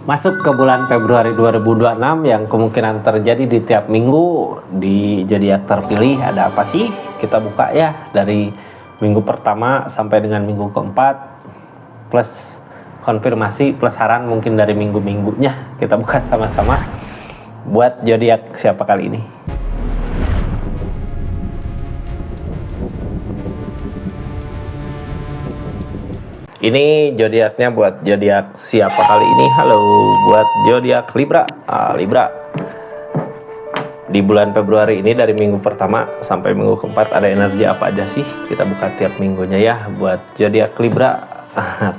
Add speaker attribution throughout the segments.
Speaker 1: Masuk ke bulan Februari 2026 yang kemungkinan terjadi di tiap minggu di zodiak terpilih ada apa sih? Kita buka ya dari minggu pertama sampai dengan minggu keempat plus konfirmasi plus saran mungkin dari minggu-minggunya. Kita buka sama-sama buat zodiak siapa kali ini. Ini zodiaknya buat zodiak siapa kali ini? Halo, buat zodiak Libra. Libra. Di bulan Februari ini dari minggu pertama sampai minggu keempat ada energi apa aja sih? Kita buka tiap minggunya ya buat zodiak Libra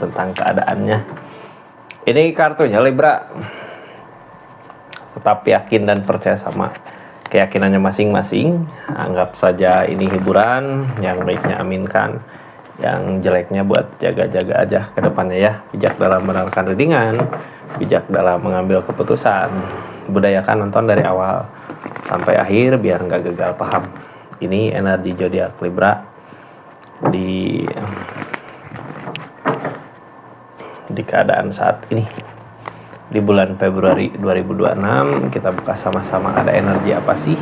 Speaker 1: tentang keadaannya. Ini kartunya Libra. Tetap yakin dan percaya sama keyakinannya masing-masing. Anggap saja ini hiburan, yang baiknya aminkan. Yang jeleknya buat jaga-jaga aja ke depannya ya. Bijak dalam menerangkan readingan, bijak dalam mengambil keputusan. Budayakan nonton dari awal sampai akhir biar nggak gagal paham. Ini energi zodiak Libra di keadaan saat ini. Di bulan Februari 2026 kita buka sama-sama ada energi apa sih?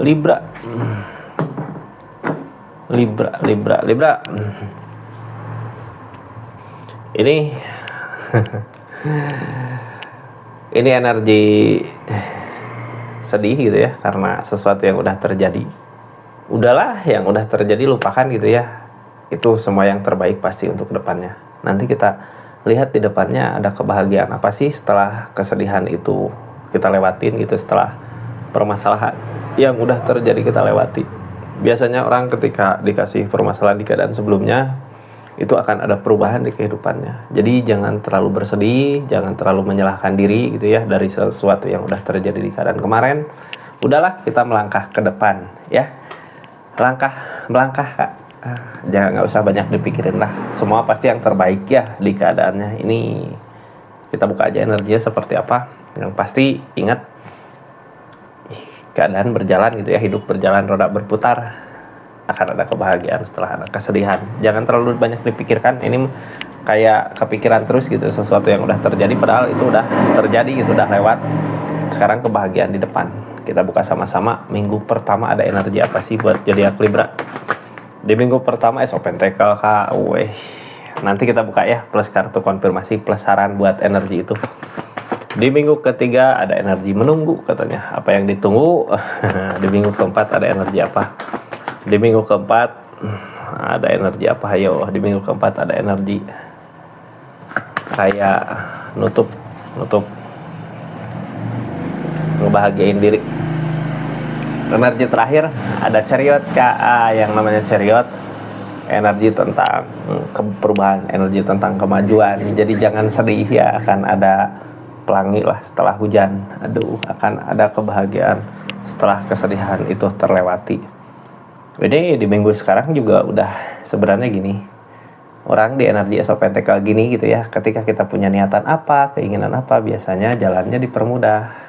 Speaker 1: Libra. Libra. Ini ini energi sedih gitu ya, karena sesuatu yang udah terjadi. Udahlah, yang udah terjadi lupakan gitu ya. Itu semua yang terbaik pasti untuk depannya. Nanti kita lihat di depannya ada kebahagiaan apa sih setelah kesedihan itu kita lewatin gitu, setelah permasalahan yang udah terjadi kita lewati. Biasanya orang ketika dikasih permasalahan di keadaan sebelumnya itu akan ada perubahan di kehidupannya. Jadi jangan terlalu bersedih, jangan terlalu menyalahkan diri gitu ya dari sesuatu yang udah terjadi di keadaan kemarin. Udahlah, kita melangkah ke depan ya. Melangkah Kak. Jangan, nggak usah banyak dipikirin lah. Semua pasti yang terbaik ya di keadaannya. Ini kita buka aja energinya seperti apa. Yang pasti ingat, keadaan berjalan gitu ya, hidup berjalan, roda berputar, akan ada kebahagiaan setelah ada kesedihan. Jangan terlalu banyak dipikirkan, ini kayak kepikiran terus gitu sesuatu yang udah terjadi padahal itu udah terjadi gitu, udah lewat. Sekarang kebahagiaan di depan. Kita buka sama-sama minggu pertama ada energi apa sih buat zodiak Libra. Di minggu pertama Ace of Pentacle Kak. Nanti kita buka ya plus kartu konfirmasi plus saran buat energi itu. Di minggu ketiga ada energi menunggu katanya. Apa yang ditunggu? Di minggu keempat ada energi apa? Di minggu keempat ada energi apa? Ayo, di minggu keempat ada energi kayak nutup ngebahagiain diri. Energi terakhir ada Chariot Kak. Yang namanya Chariot energi tentang perubahan, energi tentang kemajuan. Jadi jangan sedih ya, akan ada pelangi lah setelah hujan. Akan ada kebahagiaan setelah kesedihan itu terlewati. Ini di minggu sekarang juga udah sebenarnya gini. Orang di energi Ace of Pentacle gini gitu ya. Ketika kita punya niatan apa, keinginan apa, biasanya jalannya dipermudah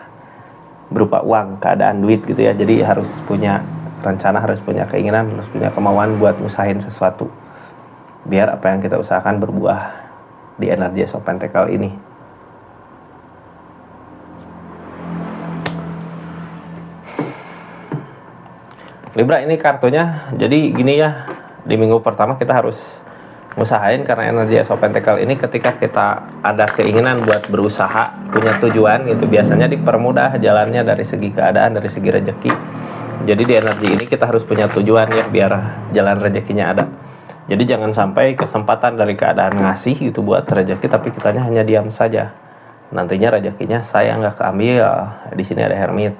Speaker 1: berupa uang, keadaan duit gitu ya. Jadi harus punya rencana, harus punya keinginan, harus punya kemauan buat usahain sesuatu. Biar apa yang kita usahakan berbuah di energi Ace of Pentacle ini. Libra ini kartunya jadi gini ya, di minggu pertama kita harus usahain karena energi Ace of Pentacle ini ketika kita ada keinginan buat berusaha, punya tujuan gitu, biasanya dipermudah jalannya dari segi keadaan, dari segi rezeki. Jadi di energi ini kita harus punya tujuan ya biar jalan rezekinya ada. Jadi jangan sampai kesempatan dari keadaan ngasih gitu buat rezeki tapi kitanya hanya diam saja. Nantinya rezekinya saya nggak keambil. Di sini ada Hermit.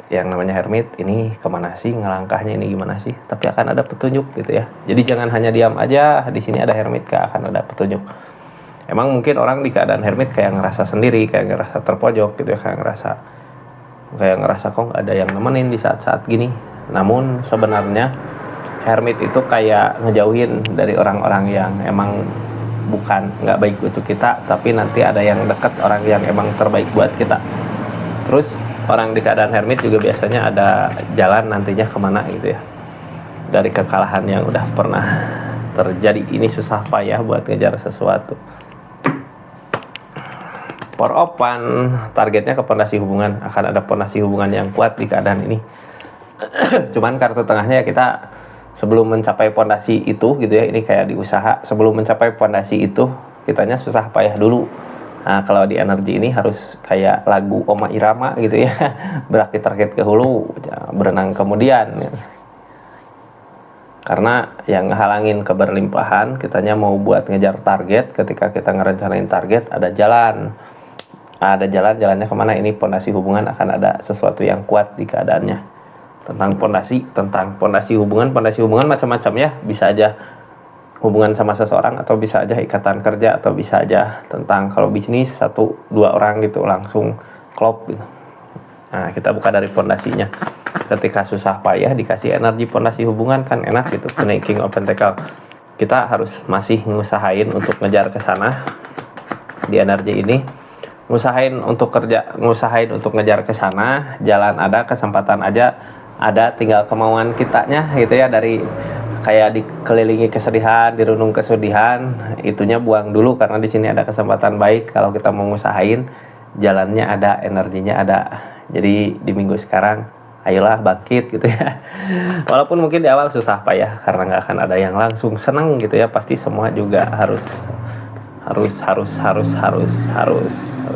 Speaker 1: Yang namanya Hermit ini kemana sih ngelangkahnya, ini gimana sih, tapi akan ada petunjuk gitu ya. Jadi jangan hanya diam aja. Di sini ada Hermit Kak, akan ada petunjuk. Emang mungkin orang di keadaan Hermit kayak ngerasa sendiri, kayak ngerasa terpojok gitu ya, kayak ngerasa kok nggak ada yang nemenin di saat-saat gini. Namun sebenarnya Hermit itu kayak ngejauhin dari orang-orang yang emang bukan nggak baik untuk kita, tapi nanti ada yang deket, orang yang emang terbaik buat kita. Terus orang di keadaan Hermit juga biasanya ada jalan nantinya kemana gitu ya, dari kekalahan yang udah pernah terjadi. Ini susah payah buat ngejar sesuatu. For open, targetnya ke pondasi hubungan, akan ada pondasi hubungan yang kuat di keadaan ini. Cuman kartu tengahnya ya kita sebelum mencapai pondasi itu gitu ya, ini kayak di usaha, sebelum mencapai pondasi itu kitanya susah payah dulu. Nah, kalau di energi ini harus kayak lagu Oma Irama gitu ya. Berakit-rakit ke hulu, berenang kemudian. Karena yang ngehalangin keberlimpahan, kitanya mau buat ngejar target, ketika kita ngerencanain target, ada jalan. Ada jalannya kemana, ini pondasi hubungan akan ada sesuatu yang kuat di keadaannya. Tentang pondasi hubungan macam-macam ya. Bisa aja hubungan sama seseorang, atau bisa aja ikatan kerja, atau bisa aja tentang kalau bisnis 1-2 orang gitu langsung klop gitu. Nah, kita buka dari pondasinya. Ketika susah payah dikasih energi pondasi hubungan kan enak gitu. King of Pentacle. Kita harus masih ngusahain untuk ngejar ke sana di energi ini. Ngusahain untuk ngejar ke sana, jalan ada, kesempatan aja ada, tinggal kemauan kitanya gitu ya. Dari kayak dikelilingi kesedihan, dirunung kesedihan, itunya buang dulu karena di sini ada kesempatan baik. Kalau kita mau ngusahain, jalannya ada, energinya ada. Jadi di minggu sekarang ayolah bangkit gitu ya. Walaupun mungkin di awal susah payah karena nggak akan ada yang langsung senang gitu ya. Pasti semua juga harus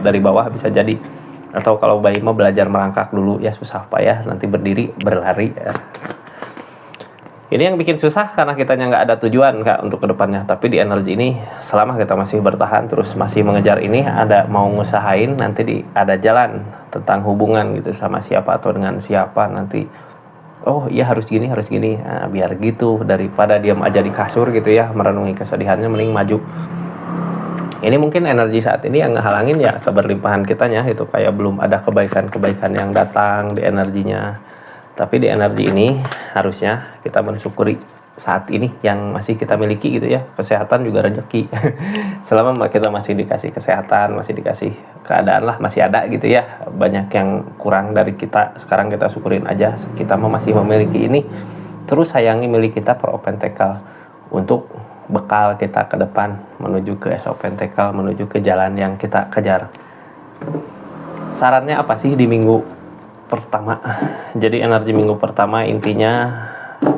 Speaker 1: dari bawah bisa jadi. Atau kalau bayi mau belajar merangkak dulu ya, susah payah, nanti berdiri berlari ya. Ini yang bikin susah karena kitanya nggak ada tujuan Kak untuk kedepannya. Tapi di energi ini selama kita masih bertahan terus masih mengejar ini, ada mau ngusahain, nanti ada jalan tentang hubungan gitu sama siapa atau dengan siapa nanti. Oh iya harus gini. Nah, biar gitu, daripada diam aja di kasur gitu ya merenungi kesedihannya, mending maju. Ini mungkin energi saat ini yang ngehalangin ya keberlimpahan kitanya, itu kayak belum ada kebaikan-kebaikan yang datang di energinya. Tapi di energi ini harusnya kita mensyukuri saat ini yang masih kita miliki gitu ya. Kesehatan juga rezeki. Selama kita masih dikasih kesehatan, masih dikasih keadaan lah, masih ada gitu ya. Banyak yang kurang dari kita, sekarang kita syukurin aja. Kita masih memiliki ini. Terus sayangi milik kita per Open Pentacle untuk bekal kita ke depan menuju ke Ace of Pentacle, menuju ke jalan yang kita kejar. Sarannya apa sih di minggu pertama? Jadi energi minggu pertama intinya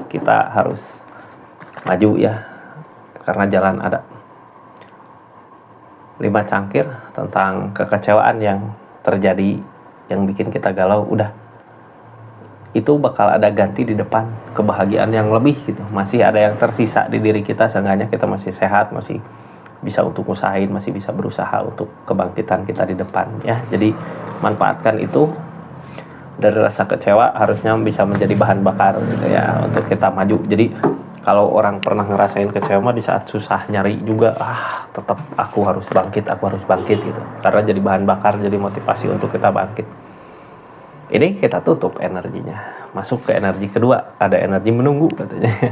Speaker 1: kita harus maju ya, karena jalan ada. 5 cangkir tentang kekecewaan yang terjadi yang bikin kita galau, udah itu bakal ada ganti di depan, kebahagiaan yang lebih gitu. Masih ada yang tersisa di diri kita, seenggaknya kita masih sehat, masih bisa untuk usahain, masih bisa berusaha untuk kebangkitan kita di depan ya. Jadi manfaatkan itu. Dari rasa kecewa harusnya bisa menjadi bahan bakar gitu ya untuk kita maju. Jadi kalau orang pernah ngerasain kecewa di saat susah nyari juga, tetap aku harus bangkit gitu. Karena jadi bahan bakar, jadi motivasi untuk kita bangkit. Ini kita tutup energinya, masuk ke energi kedua. Ada energi menunggu katanya.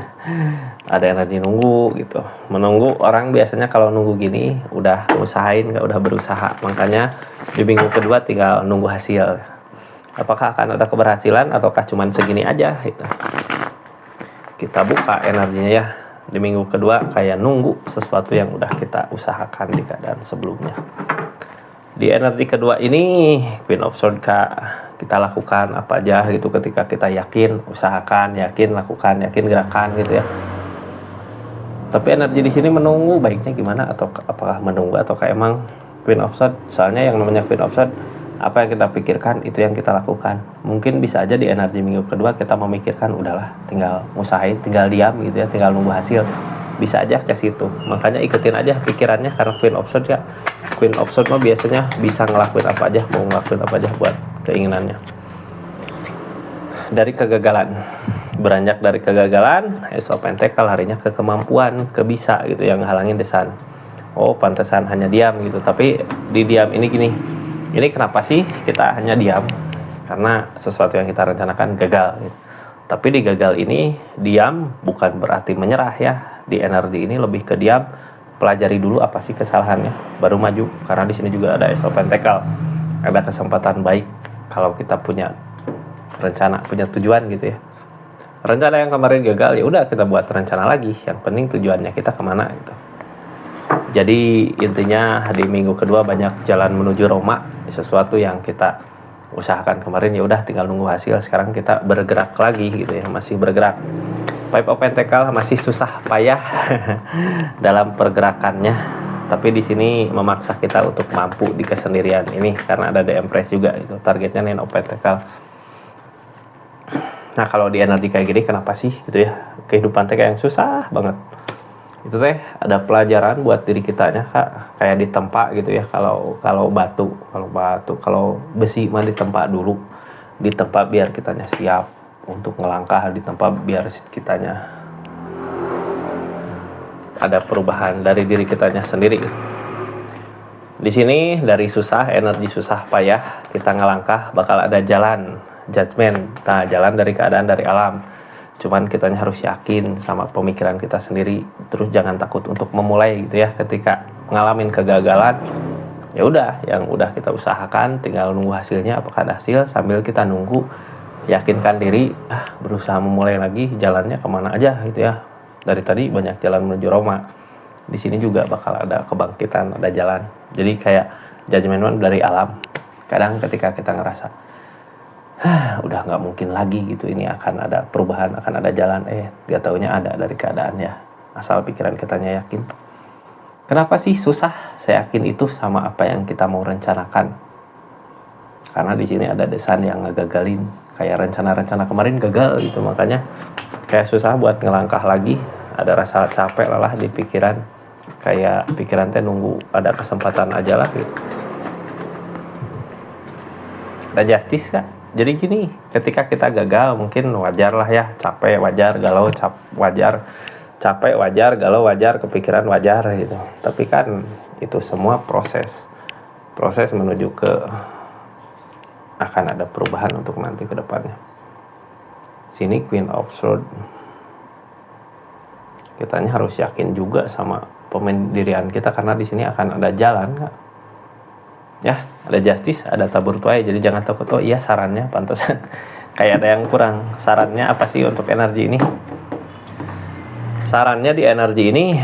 Speaker 1: Ada energi nunggu gitu. Menunggu, orang biasanya kalau nunggu gini udah usahain, udah berusaha. Makanya di minggu kedua tinggal nunggu hasil. Apakah akan ada keberhasilan ataukah cuman segini aja gitu. Kita buka energinya ya. Di minggu kedua kayak nunggu sesuatu yang udah kita usahakan di keadaan sebelumnya. Di energi kedua ini Queen of Swords Kak, kita lakukan apa aja gitu ketika kita yakin, usahakan, yakin, lakukan, yakin, gerakan gitu ya. Tapi energi di sini menunggu, baiknya gimana? Atau apakah menunggu ataukah emang Queen of Swords? Soalnya yang namanya Queen of Swords, apa yang kita pikirkan itu yang kita lakukan. Mungkin bisa aja di energi minggu kedua kita memikirkan udahlah, tinggal usahain, tinggal diam gitu ya, tinggal nunggu hasil. Bisa aja ke situ. Makanya ikutin aja pikirannya, karena Queen of Swords ya. Queen of Swords mah biasanya bisa ngelakuin apa aja, mau ngelakuin apa aja buat keinginannya. Dari kegagalan, beranjak dari kegagalan, Ace of Pentacle harinya ke kemampuan, ke bisa gitu yang halangin desan. Oh pantesan hanya diam gitu. Tapi di diam ini gini, ini kenapa sih kita hanya diam? Karena sesuatu yang kita rencanakan gagal gitu. Tapi di gagal ini, diam bukan berarti menyerah ya. Di energi ini lebih ke diam, pelajari dulu apa sih kesalahannya, baru maju. Karena di sini juga ada Ace of Pentacle. Ada kesempatan baik kalau kita punya rencana, punya tujuan gitu ya. Rencana yang kemarin gagal, ya udah kita buat rencana lagi. Yang penting tujuannya kita kemana gitu. Jadi intinya di minggu kedua banyak jalan menuju Roma, sesuatu yang kita usahakan kemarin ya udah tinggal nunggu hasil. Sekarang kita bergerak lagi gitu ya, masih bergerak. Pipe of Pentacle masih susah payah dalam pergerakannya, tapi di sini memaksa kita untuk mampu di kesendirian ini karena ada The Empress juga, itu targetnya Nine of Pentacle. Nah kalau di energi kayak gini kenapa sih gitu ya, kehidupan teh kayak yang susah banget. Itu teh ada pelajaran buat diri kitanya kak, kayak ditempa gitu ya. Kalau besi mah ditempa dulu, ditempa biar kitanya siap untuk ngelangkah, ditempa biar kitanya ada perubahan dari diri kitanya sendiri. Di sini dari susah, energi susah payah, kita ngelangkah bakal ada jalan judgment, nah jalan dari keadaan dari alam. Cuman kitanya harus yakin sama pemikiran kita sendiri, terus jangan takut untuk memulai gitu ya. Ketika ngalamin kegagalan, ya udah yang udah kita usahakan, tinggal nunggu hasilnya apakah ada hasil. Sambil kita nunggu, yakinkan diri, berusaha memulai lagi, jalannya kemana aja gitu ya. Dari tadi banyak jalan menuju Roma, di sini juga bakal ada kebangkitan, ada jalan. Jadi kayak judgment dari alam. Kadang ketika kita ngerasa udah nggak mungkin lagi gitu, ini akan ada perubahan, akan ada jalan, gak taunya ada dari keadaan ya, asal pikiran kitanya yakin. Kenapa sih susah? Saya yakin itu sama apa yang kita mau rencanakan, karena di sini ada desain yang ngegagalin, kayak rencana-rencana kemarin gagal gitu, makanya kayak susah buat ngelangkah lagi. Ada rasa capek lelah di pikiran, kayak pikiran teh nunggu ada kesempatan aja lah gitu. Ada justice kak. Jadi gini, ketika kita gagal mungkin wajar lah ya, capek wajar, galau wajar, capek wajar, galau wajar, kepikiran wajar gitu. Tapi kan itu semua proses menuju ke akan ada perubahan untuk nanti ke depannya. Sini Queen of Swords, kitanya harus yakin juga sama pemendirian kita, karena di sini akan ada jalan kak. Ya, ada justice, ada tabur tuai, jadi jangan takut. Oh iya sarannya pantesan kayak ada yang kurang. Sarannya apa sih untuk energi ini? Sarannya di energi ini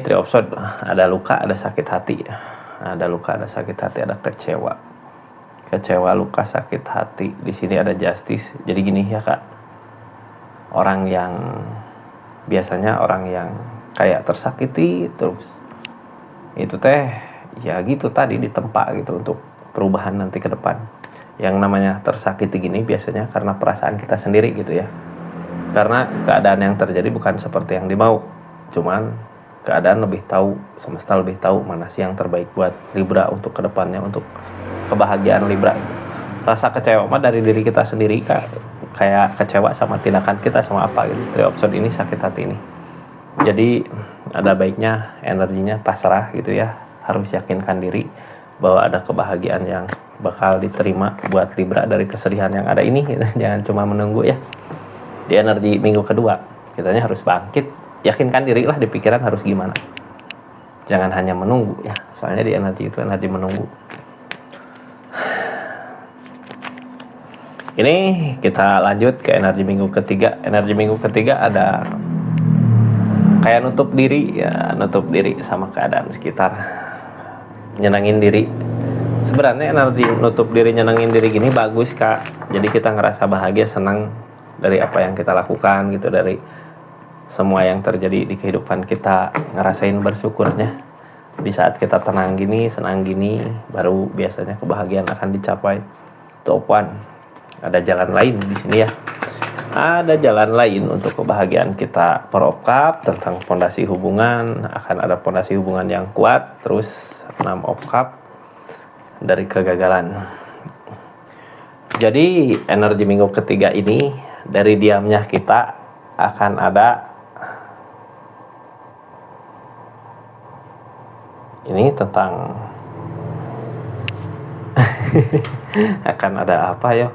Speaker 1: Three of Swords, ada luka, ada sakit hati. Ada luka, ada sakit hati, ada kecewa, luka, sakit hati. Di sini ada justice. Jadi gini ya kak, biasanya orang yang kayak tersakiti terus, itu teh ya gitu tadi ditempa gitu untuk perubahan nanti ke depan. Yang namanya tersakiti gini biasanya karena perasaan kita sendiri gitu ya, karena keadaan yang terjadi bukan seperti yang dimau, cuman keadaan lebih tahu, semesta lebih tahu mana sih yang terbaik buat Libra untuk ke depannya, untuk kebahagiaan Libra. Rasa kecewa mah dari diri kita sendiri kak, kayak kecewa sama tindakan kita sama apa gitu. Three of Swords ini sakit hati ini, jadi ada baiknya energinya pasrah gitu ya. Harus yakinkan diri bahwa ada kebahagiaan yang bakal diterima buat Libra dari kesedihan yang ada ini gitu. Jangan cuma menunggu ya. Di energi minggu kedua kitanya harus bangkit, yakinkan diri lah di pikiran harus gimana, jangan hanya menunggu ya, soalnya di energi itu energi menunggu. Ini kita lanjut ke energi minggu ketiga. Energi minggu ketiga ada kayak nutup diri sama keadaan sekitar, nyenangin diri. Sebenarnya energi nutup diri, nyenangin diri gini bagus kak. Jadi kita ngerasa bahagia, senang dari apa yang kita lakukan gitu, dari semua yang terjadi di kehidupan kita, ngerasain bersyukurnya. Di saat kita tenang gini, senang gini, baru biasanya kebahagiaan akan dicapai. Top one, ada jalan lain di sini ya. Ada jalan lain untuk kebahagiaan kita. Four of Cups tentang fondasi hubungan, akan ada fondasi hubungan yang kuat. Terus 6 of Cups dari kegagalan. Jadi energi minggu ketiga ini dari diamnya kita akan ada ini tentang akan ada apa ya?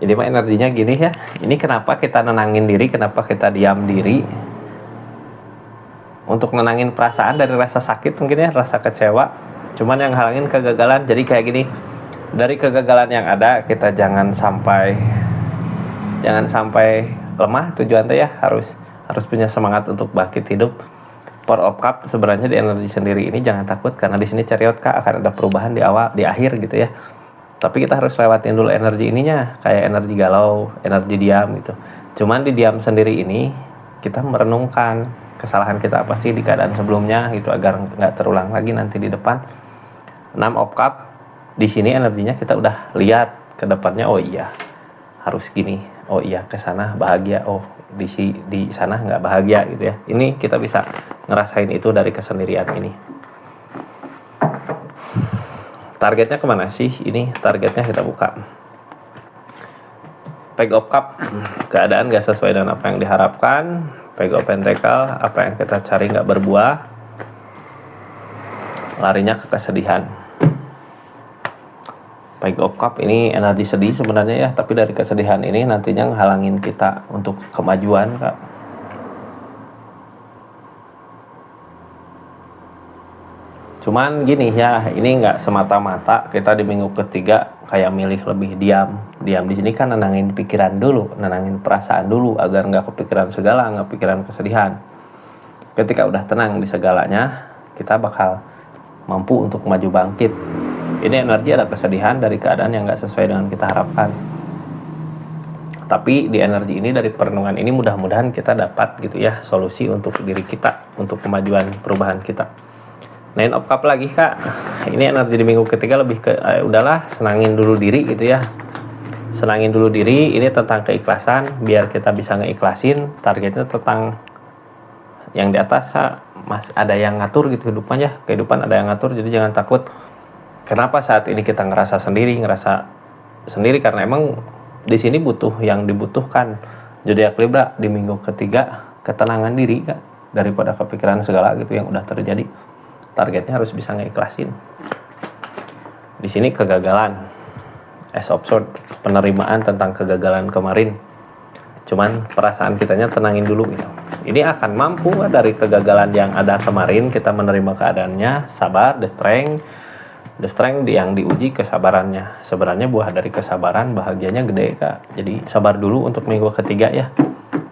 Speaker 1: Ini mah energinya gini ya. Ini kenapa kita nenangin diri, kenapa kita diam diri? Untuk nenangin perasaan dari rasa sakit mungkin ya, rasa kecewa. Cuman yang halangin kegagalan. Jadi kayak gini, dari kegagalan yang ada kita jangan sampai lemah tujuan teh ya, harus punya semangat untuk bangkit hidup. Four of Cup sebenarnya di energi sendiri ini jangan takut, karena di sini Chariot Kak akan ada perubahan di awal, di akhir gitu ya. Tapi kita harus lewatin dulu energi ininya, kayak energi galau, energi diam gitu. Cuman di diam sendiri ini kita merenungkan kesalahan kita apa sih di keadaan sebelumnya gitu, agar nggak terulang lagi nanti di depan. 6 of Cup di sini energinya kita udah lihat ke depannya, oh iya harus gini, oh iya ke sana bahagia, oh di sana nggak bahagia gitu ya. Ini kita bisa ngerasain itu dari kesendirian ini. Targetnya kemana sih? Ini targetnya kita buka. Page of Cup, keadaan nggak sesuai dengan apa yang diharapkan. Page of Pentacle, apa yang kita cari nggak berbuah. Larinya ke kesedihan. Page of Cup ini energi sedih sebenarnya ya, tapi dari kesedihan ini nantinya ngehalangin kita untuk kemajuan Kak. Cuman gini ya, ini nggak semata-mata kita di minggu ketiga kayak milih lebih diam. Diam di sini kan nenangin pikiran dulu, nenangin perasaan dulu agar nggak kepikiran segala, nggak pikiran kesedihan. Ketika udah tenang di segalanya, kita bakal mampu untuk maju bangkit. Ini energi ada kesedihan dari keadaan yang nggak sesuai dengan kita harapkan. Tapi di energi ini, dari perenungan ini, mudah-mudahan kita dapat gitu ya solusi untuk diri kita, untuk kemajuan perubahan kita. Nine of Cup lagi Kak. Ini energi di minggu ketiga lebih ke udahlah senangin dulu diri gitu ya. Senangin dulu diri, ini tentang keikhlasan, biar kita bisa ngeikhlasin. Targetnya tentang yang di atas Mas, ada yang ngatur gitu hidupannya, kehidupan ada yang ngatur, jadi jangan takut. Kenapa saat ini kita ngerasa sendiri karena emang di sini butuh yang dibutuhkan. Zodiak Libra di minggu ketiga ketenangan diri Kak, daripada kepikiran segala gitu yang udah terjadi. Targetnya harus bisa ngeikhlasin. Di sini kegagalan, Ace of Swords, penerimaan tentang kegagalan kemarin. Cuman perasaan kitanya tenangin dulu gitu. Ini akan mampu dari kegagalan yang ada kemarin, kita menerima keadaannya, sabar, the strength yang diuji kesabarannya. Sebenarnya buah dari kesabaran bahagianya gede Kak. Jadi sabar dulu untuk minggu ketiga ya.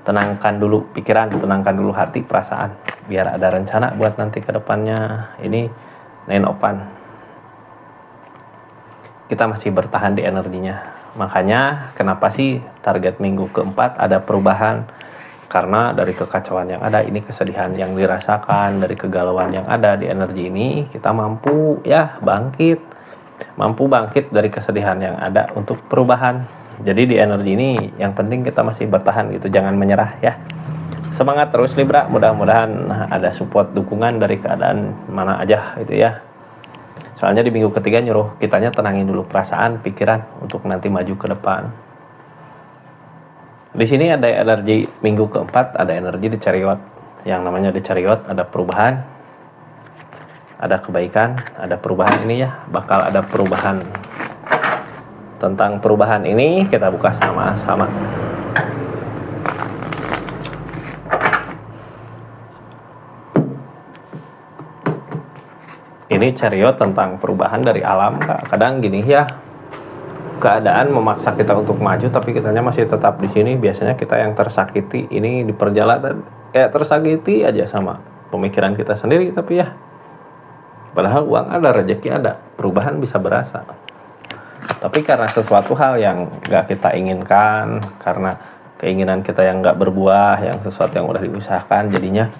Speaker 1: Tenangkan dulu pikiran, tenangkan dulu hati, perasaan, biar ada rencana buat nanti ke depannya. Ini Nine of Wands. Kita masih bertahan di energinya. Makanya kenapa sih target minggu keempat ada perubahan? Karena dari kekacauan yang ada, ini kesedihan yang dirasakan, dari kegalauan yang ada di energi ini, kita mampu ya bangkit dari kesedihan yang ada untuk perubahan. Jadi di energi ini yang penting kita masih bertahan gitu, jangan menyerah ya. Semangat terus Libra, mudah-mudahan ada support dukungan dari keadaan mana aja gitu ya. Soalnya di minggu ketiga nyuruh kitanya tenangin dulu perasaan, pikiran untuk nanti maju ke depan. Di sini ada energi minggu keempat, ada energi di Chariot. Yang namanya di Chariot ada perubahan, ada kebaikan, ada perubahan ini ya, bakal ada perubahan. Tentang perubahan ini kita buka sama-sama. Ini Chariot tentang perubahan dari alam Kak. Kadang gini ya, keadaan memaksa kita untuk maju tapi kitanya masih tetap di sini. Biasanya kita yang tersakiti ini di perjalanan kayak tersakiti aja sama pemikiran kita sendiri. Tapi ya padahal uang ada, rezeki ada, perubahan bisa berasa. Tapi karena sesuatu hal yang gak kita inginkan, karena keinginan kita yang gak berbuah, yang sesuatu yang udah diusahakan, jadinya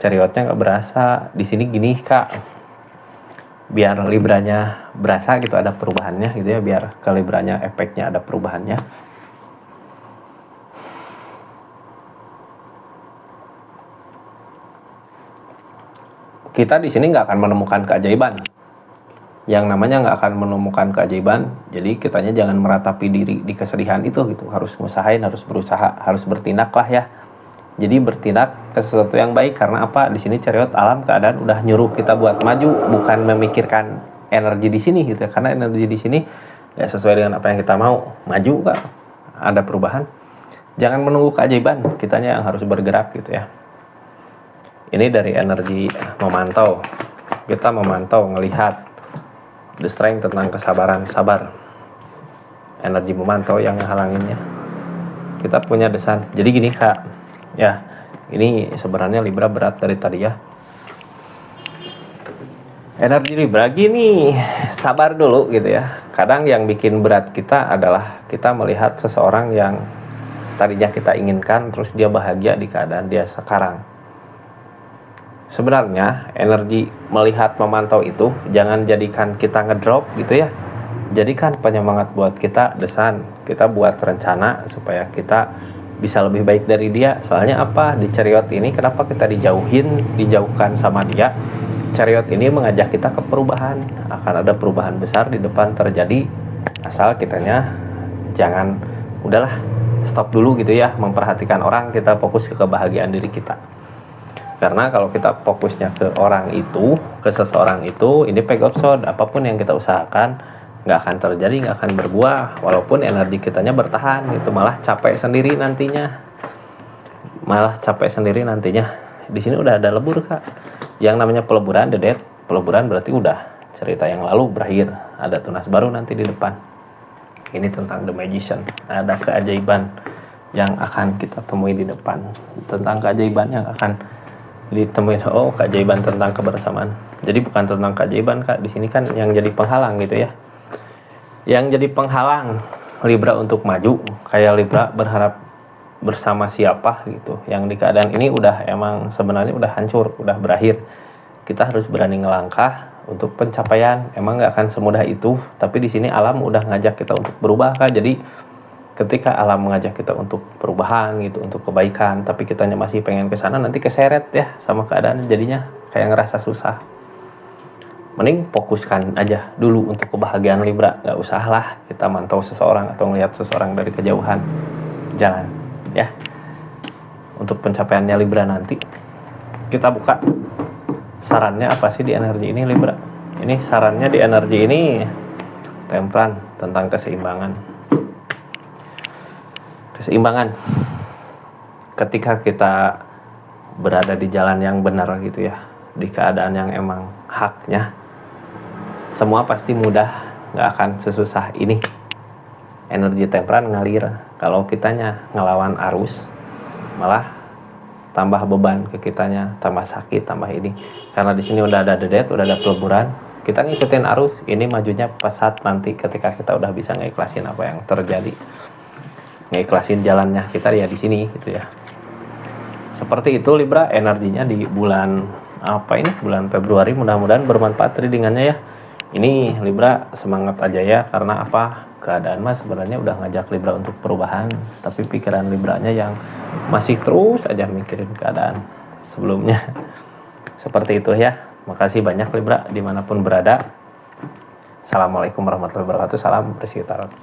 Speaker 1: Chariotnya gak berasa. Di sini gini Kak, biar Libranya berasa gitu ada perubahannya gitu ya, biar ke Libranya efeknya ada perubahannya. Kita di sini nggak akan menemukan keajaiban. Yang namanya nggak akan menemukan keajaiban, jadi kitanya jangan meratapi diri di kesedihan itu gitu. Harus ngusahain, harus berusaha, harus bertindak lah ya. Jadi bertindak ke sesuatu yang baik. Karena apa? Di sini Chariot alam keadaan udah nyuruh kita buat maju, bukan memikirkan energi di sini gitu ya. Karena energi di sini ya sesuai dengan apa yang kita mau, maju Kak. Ada perubahan. Jangan menunggu keajaiban, kitanya yang harus bergerak gitu ya. Ini dari energi memantau. Kita memantau, ngelihat the strength tentang kesabaran, sabar. Energi memantau yang ngehalanginnya. Kita punya desan. Jadi gini Kak, ya ini sebenarnya Libra berat dari tadi ya. Energi Libra gini, sabar dulu gitu ya. Kadang yang bikin berat kita adalah kita melihat seseorang yang tadinya kita inginkan terus dia bahagia di keadaan dia sekarang. Sebenarnya energi melihat memantau itu jangan jadikan kita ngedrop gitu ya. Jadikan penyemangat buat kita, desan kita buat rencana supaya kita bisa lebih baik dari dia. Soalnya apa, di chariot ini kenapa kita dijauhkan sama dia. Chariot ini mengajak kita ke perubahan, akan ada perubahan besar di depan terjadi, asal kitanya jangan udahlah stop dulu gitu ya memperhatikan orang, kita fokus ke kebahagiaan diri kita. Karena kalau kita fokusnya ke orang itu, ke seseorang itu, ini pegopsod, apapun yang kita usahakan nggak akan terjadi, nggak akan berbuah, walaupun energi kitanya bertahan gitu, malah capek sendiri nantinya. Di sini udah ada lebur kak, yang namanya peleburan, dedet. Peleburan berarti udah cerita yang lalu berakhir, ada tunas baru nanti di depan. Ini tentang The Magician, ada keajaiban yang akan kita temui di depan, tentang keajaiban yang akan ditemuin. Oh, keajaiban tentang kebersamaan. Jadi bukan tentang keajaiban kak, di sini kan yang jadi penghalang gitu ya, yang jadi penghalang Libra untuk maju. Kayak Libra berharap bersama siapa gitu, yang di keadaan ini udah emang sebenarnya udah hancur, udah berakhir. Kita harus berani ngelangkah untuk pencapaian. Emang nggak akan semudah itu, tapi di sini alam udah ngajak kita untuk berubah kak. Jadi ketika alam mengajak kita untuk perubahan gitu, untuk kebaikan, tapi kitanya masih pengen ke sana, nanti keseret ya sama keadaan, jadinya kayak ngerasa susah. Mending fokuskan aja dulu untuk kebahagiaan Libra. Nggak usah lah kita mantau seseorang atau melihat seseorang dari kejauhan. Jalan ya. Untuk pencapaiannya Libra nanti kita buka sarannya apa sih di energi ini Libra. Ini sarannya di energi ini Temperan, tentang keseimbangan. Ketika kita berada di jalan yang benar gitu ya, di keadaan yang emang haknya, semua pasti mudah, nggak akan sesusah ini. Energi Temperan ngalir. Kalau kitanya ngelawan arus, malah tambah beban ke kitanya, tambah sakit, tambah ini. Karena di sini udah ada dedet, udah ada peleburan, kita ngikutin arus, ini majunya pesat nanti ketika kita udah bisa ngeikhlasin apa yang terjadi, ngeikhlasin jalannya kita ya di sini gitu ya. Seperti itu Libra energinya di bulan bulan Februari. Mudah-mudahan bermanfaat readingannya ya. Ini Libra semangat aja ya, karena apa, keadaan mah sebenarnya udah ngajak Libra untuk perubahan, tapi pikiran Libranya yang masih terus aja mikirin keadaan sebelumnya. Seperti itu ya. Makasih banyak Libra dimanapun berada. Assalamualaikum warahmatullahi wabarakatuh. Salam Rizky Tarot.